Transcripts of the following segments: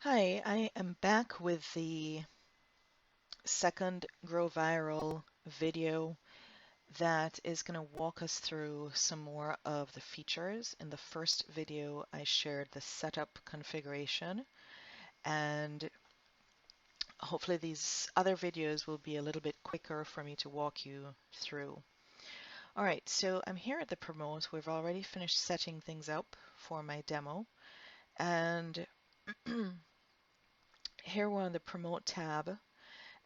Hi, I am back with the second Grow Viral video that is going to walk us through some more of the features. In the first video, I shared the setup configuration, and hopefully these other videos will be a little bit quicker for me to walk you through. All right, so I'm here at the promote. We've already finished setting things up for my demo, and here we're on the promote tab.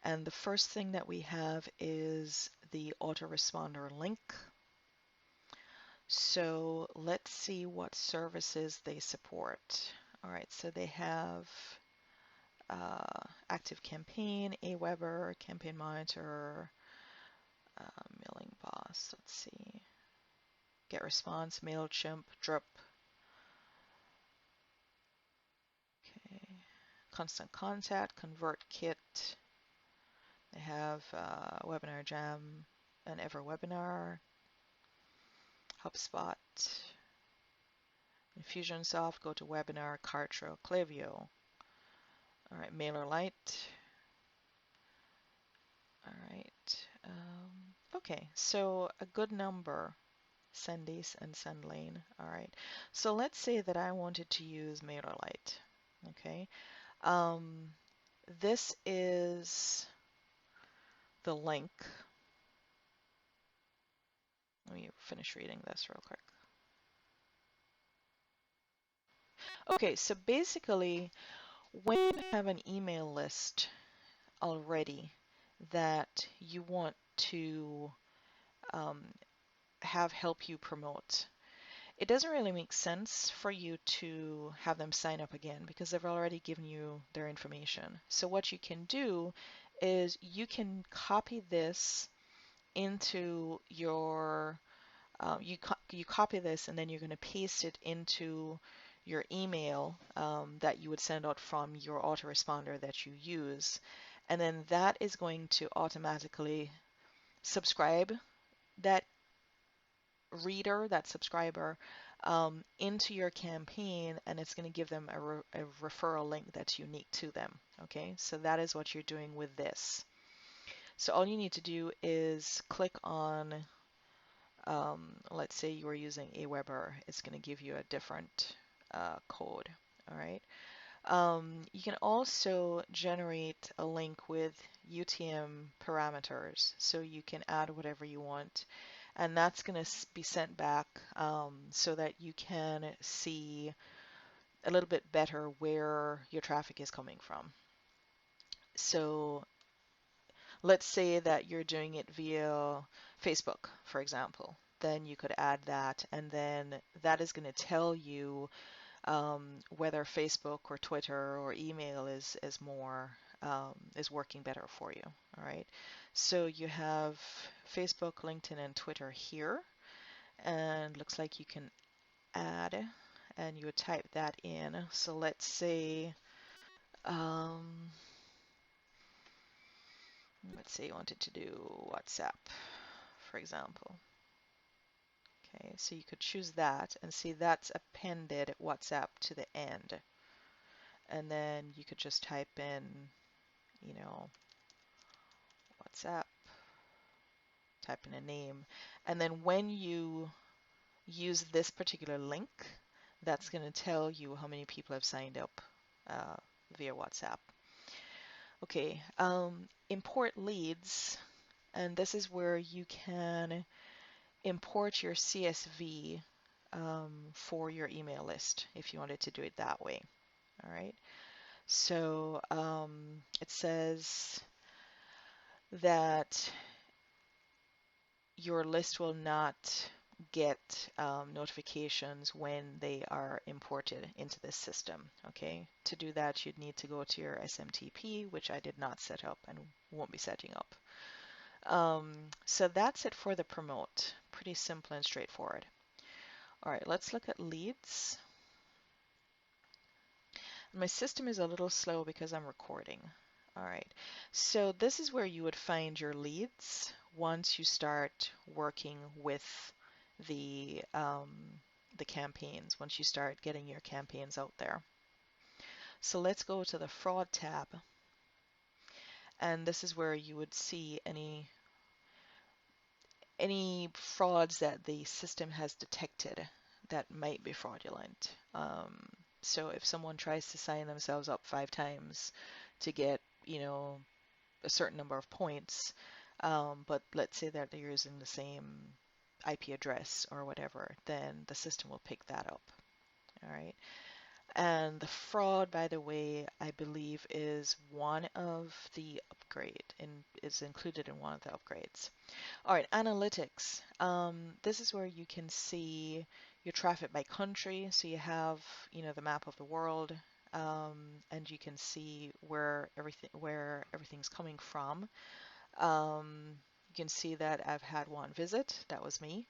And the first thing that we have is the autoresponder link. So let's see what services they support. All right, so they have Active Campaign, Aweber, Campaign Monitor, Mailing Boss. Let's see. Get Response, MailChimp, Drip. Okay. Constant Contact, ConvertKit. They have Webinar Jam and EverWebinar, HubSpot, Infusionsoft, GoToWebinar, Kartra, Klaviyo. All right, MailerLite. All right. Okay, so a good number, Sendies and SendLane. All right. So let's say that I wanted to use MailerLite. Okay. Um, this is the link. Let me finish reading this real quick. Okay, so basically, when you have an email list already that you want to um, have help you promote, it doesn't really make sense for you to have them sign up again because they've already given you their information. So what you can do is you can copy this into your you copy this and then you're going to paste it into your email that you would send out from your autoresponder that you use, and then that is going to automatically subscribe that reader, that subscriber, into your campaign, and it's going to give them a referral link that's unique to them. Okay, so that is what you're doing with this. So all you need to do is click on, let's say you are using Aweber, it's going to give you a different code. All right. You can also generate a link with UTM parameters, so you can add whatever you want, and that's going to be sent back so that you can see a little bit better where your traffic is coming from. So let's say that you're doing it via Facebook, for example. Then you could add that, and then that is going to tell you whether Facebook or Twitter or email is more is working better for you. All right. So you have Facebook, LinkedIn, and Twitter here, and looks like you can add, and you would type that in. So um, let's say you wanted to do WhatsApp, for example. Okay, so you could choose that and see that's appended WhatsApp to the end. And then you could just type in, you know, WhatsApp, type in a name. And then when you use this particular link, that's going to tell you how many people have signed up via WhatsApp. Okay, import leads. And this is where you can import your CSV for your email list if you wanted to do it that way. All right. So it says that your list will not get notifications when they are imported into this system. Okay. To do that, you'd need to go to your SMTP, which I did not set up and won't be setting up. So that's it for the promote. Pretty simple and straightforward. All right, let's look at leads. My system is a little slow because I'm recording. All right, so this is where you would find your leads once you start working with the campaigns, once you start getting your campaigns out there. So let's go to the fraud tab, and this is where you would see any frauds that the system has detected that might be fraudulent. So if someone tries to sign themselves up 5 times to get, a certain number of points, but let's say that they're using the same IP address or whatever, then the system will pick that up. All right. And the fraud, by the way, I believe is one of the upgrade and is included in one of the upgrades. All right, analytics. This is where you can see your traffic by country. So you have, the map of the world, and you can see where everything's coming from. You can see that I've had one visit. That was me.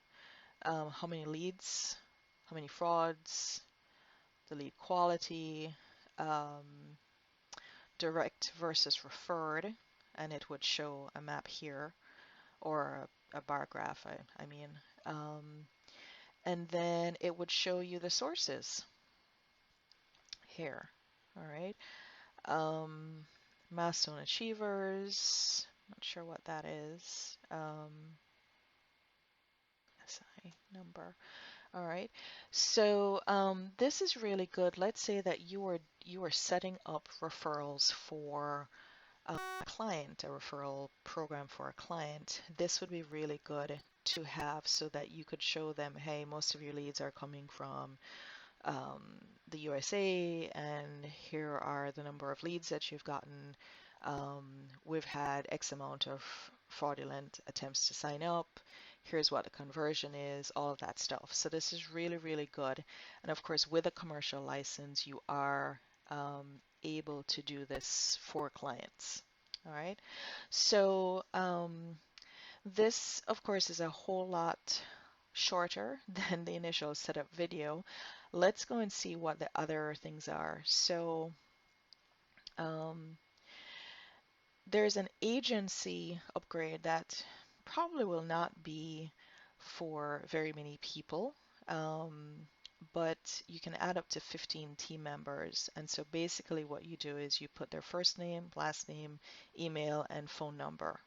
How many leads? How many frauds? The lead quality, um, direct versus referred, and it would show a map here or a bar graph, I mean. Um, and then it would show you the sources here. All right. Milestone Achievers, not sure what that is. SI number. All right. So this is really good. Let's say that you are setting up referrals for a client, a referral program for a client. This would be really good to have so that you could show them, hey, most of your leads are coming from um, the USA, and here are the number of leads that you've gotten. We've had X amount of fraudulent attempts to sign up. Here's what the conversion is, all of that stuff. So this is really, really good. And of course, with a commercial license, you are able to do this for clients. All right. So this, of course, is a whole lot shorter than the initial setup video. Let's go and see what the other things are. So um, there's an agency upgrade that probably will not be for very many people, but you can add up to 15 team members. And so basically what you do is you put their first name, last name, email, and phone number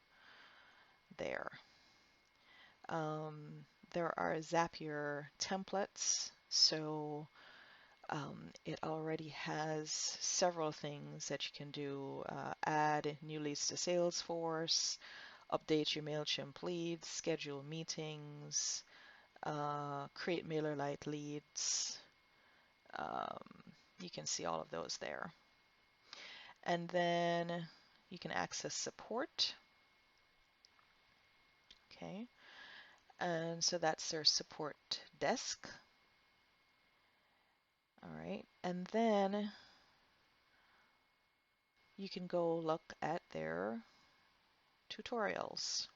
there. There are Zapier templates, so it already has several things that you can do. Add new leads to Salesforce, update your MailChimp leads, schedule meetings, create MailerLite leads. You can see all of those there. And then you can access support. Okay. And so that's their support desk. All right. And then you can go look at their tutorials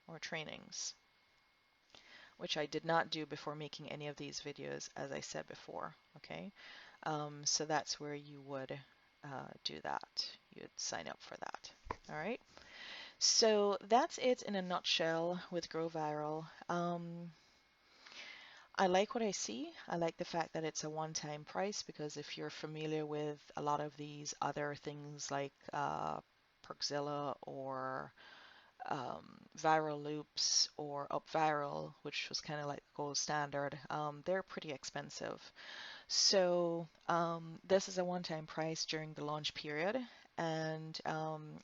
or trainings, which I did not do before making any of these videos, as I said before. Okay. So that's where you would do that. You'd sign up for that. All right. So that's it in a nutshell with Grow Viral. I like what I see. I like the fact that it's a one-time price, because if you're familiar with a lot of these other things like Perkzilla or Viral Loops or UpViral, which was kind of like the gold standard, they're pretty expensive. So this is a one-time price during the launch period. And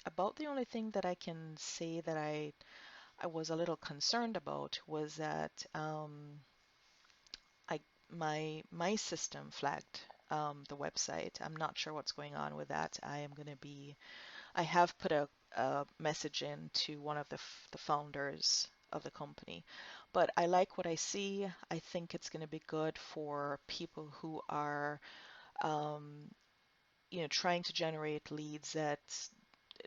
about the only thing that I can say that I was a little concerned about was that my system flagged the website. I'm not sure what's going on with that. I have put a message in to one of the founders of the company, but I like what I see. I think it's going to be good for people who are, trying to generate leads that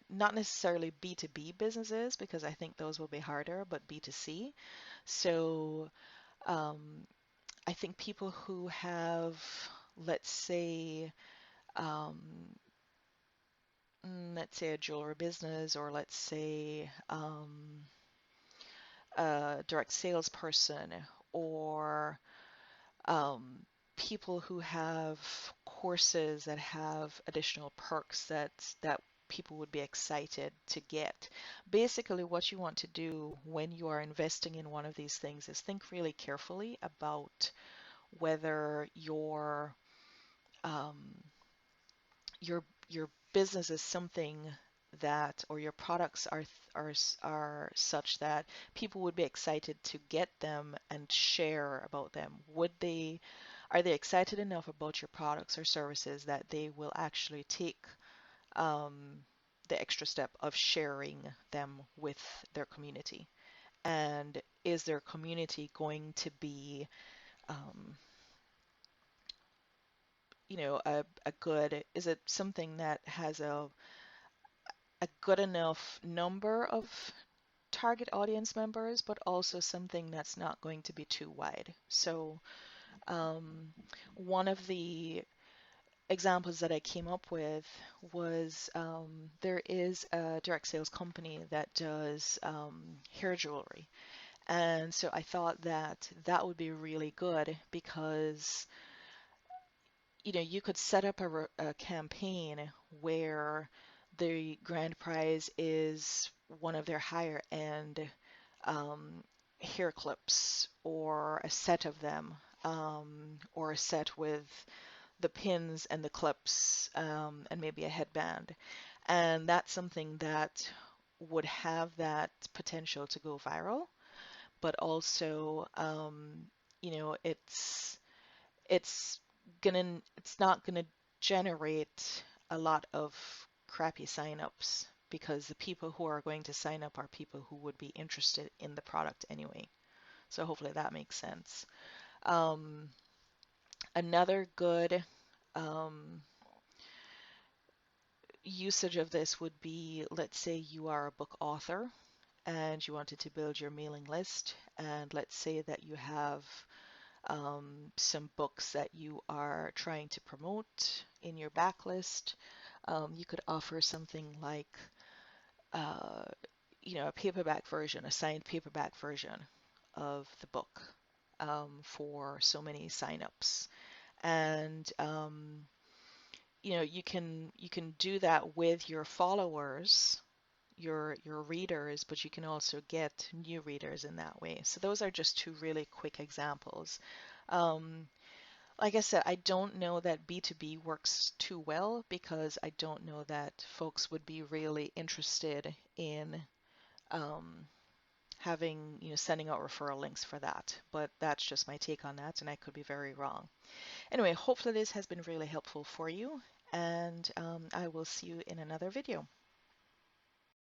not necessarily B2B businesses, because I think those will be harder, but B2C. So um, I think people who have, let's say, um, let's say a jewelry business, or let's say a direct salesperson, or um, people who have courses that have additional perks that people would be excited to get. Basically, what you want to do when you are investing in one of these things is think really carefully about whether um, your business is something that, or your products are such that people would be excited to get them and share about them. Are they excited enough about your products or services that they will actually take um, the extra step of sharing them with their community? And is their community going to be um, a good, is it something that has a good enough number of target audience members, but also something that's not going to be too wide? So one of the examples that I came up with was there is a direct sales company that does hair jewelry. And so I thought that that would be really good because you could set up a campaign where the grand prize is one of their higher end um, hair clips or a set of them, or a set with the pins and the clips, and maybe a headband. And that's something that would have that potential to go viral, but also, it's it's not gonna generate a lot of crappy signups because the people who are going to sign up are people who would be interested in the product anyway. So hopefully that makes sense. Um, Another good um, usage of this would be, let's say you are a book author and you wanted to build your mailing list, and let's say that you have some books that you are trying to promote in your backlist. You could offer something like, uh, a paperback version, a signed paperback version of the book for so many signups. And you can do that with your followers, your readers, but you can also get new readers in that way. So those are just two really quick examples. Um, like I said, I don't know that B2B works too well because I don't know that folks would be really interested in um, having, sending out referral links for that. But that's just my take on that, and I could be very wrong. Anyway, hopefully this has been really helpful for you, and I will see you in another video.